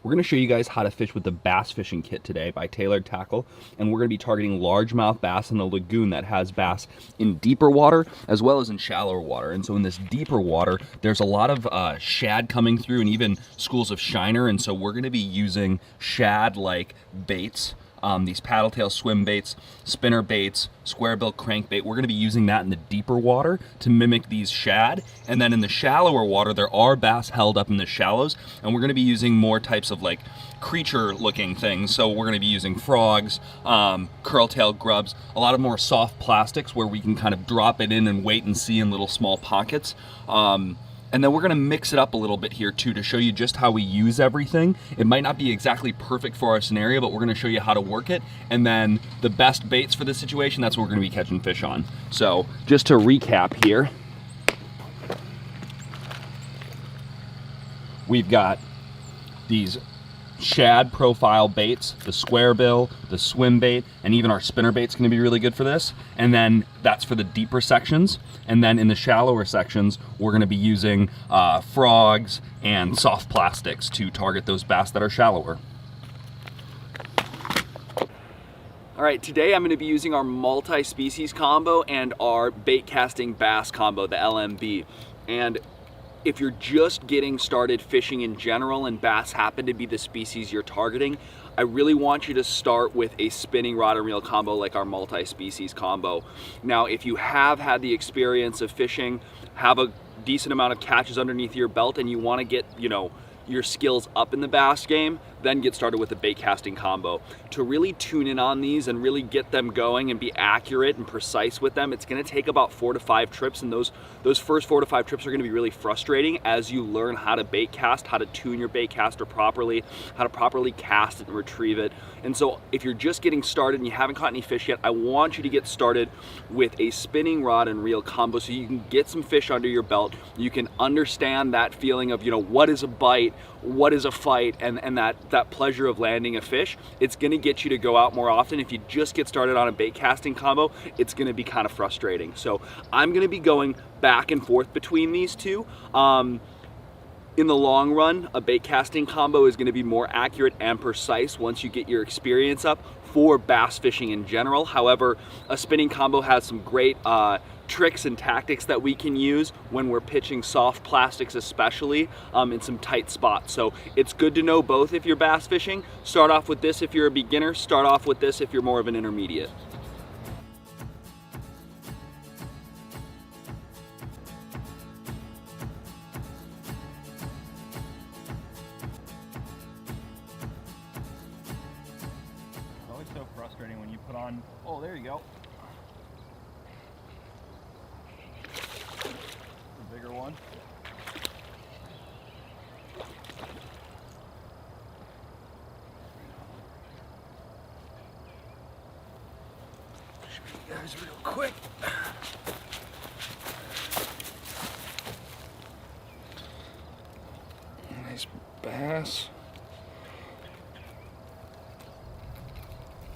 We're going to show you guys how to fish with the Bass Fishing Kit today by Tailored Tackle, and we're going to be targeting largemouth bass in a lagoon that has bass in deeper water as well as in shallower water. And so in this deeper water, there's a lot of shad coming through and even schools of shiner, and so we're going to be using shad-like baits. These paddle tail swim baits, spinner baits, square bill crankbait. We're going to be using that in the deeper water to mimic these shad. And then in the shallower water, there are bass held up in the shallows, and we're going to be using more types of like creature looking things. So we're going to be using frogs, curl-tailed grubs, a lot of more soft plastics where we can kind of drop it in and wait and see in little small pockets. And then we're gonna mix it up a little bit here too to show you just how we use everything. It might not be exactly perfect for our scenario, but we're gonna show you how to work it. And then the best baits for this situation, that's what we're gonna be catching fish on. So just to recap here, we've got these shad profile baits, the square bill, the swim bait, and even our spinner bait's gonna be really good for this. And then that's for the deeper sections. And then in the shallower sections, we're gonna be using frogs and soft plastics to target those bass that are shallower. All right, today I'm gonna be using our multi-species combo and our bait casting bass combo, the LMB. And if you're just getting started fishing in general and bass happen to be the species you're targeting, I really want you to start with a spinning rod and reel combo like our multi-species combo. Now, if you have had the experience of fishing, have a decent amount of catches underneath your belt, and you want to get, your skills up in the bass game, then get started with the bait casting combo. To really tune in on these and really get them going and be accurate and precise with them, it's gonna take about 4 to 5 trips, and those first 4 to 5 trips are gonna be really frustrating as you learn how to bait cast, how to tune your bait caster properly, how to properly cast it and retrieve it. And so if you're just getting started and you haven't caught any fish yet, I want you to get started with a spinning rod and reel combo so you can get some fish under your belt. You can understand that feeling of, what is a bite, what is a fight, and that pleasure of landing a fish. It's gonna get you to go out more often. If you just get started on a bait casting combo, it's gonna be kind of frustrating. So I'm gonna be going back and forth between these two. In the long run, a bait casting combo is gonna be more accurate and precise once you get your experience up for bass fishing in general. However, a spinning combo has some great tricks and tactics that we can use when we're pitching soft plastics, especially in some tight spots. So it's good to know both if you're bass fishing. Start off with this if you're a beginner, start off with this if you're more of an intermediate. It's always so frustrating when you put on, oh, there you go. Bigger one. Show you guys real quick. Nice bass.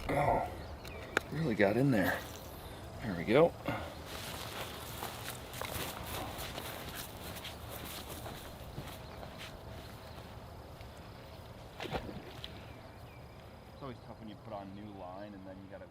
Oh, really got in there. There we go. It's always tough when you put on new line and then you gotta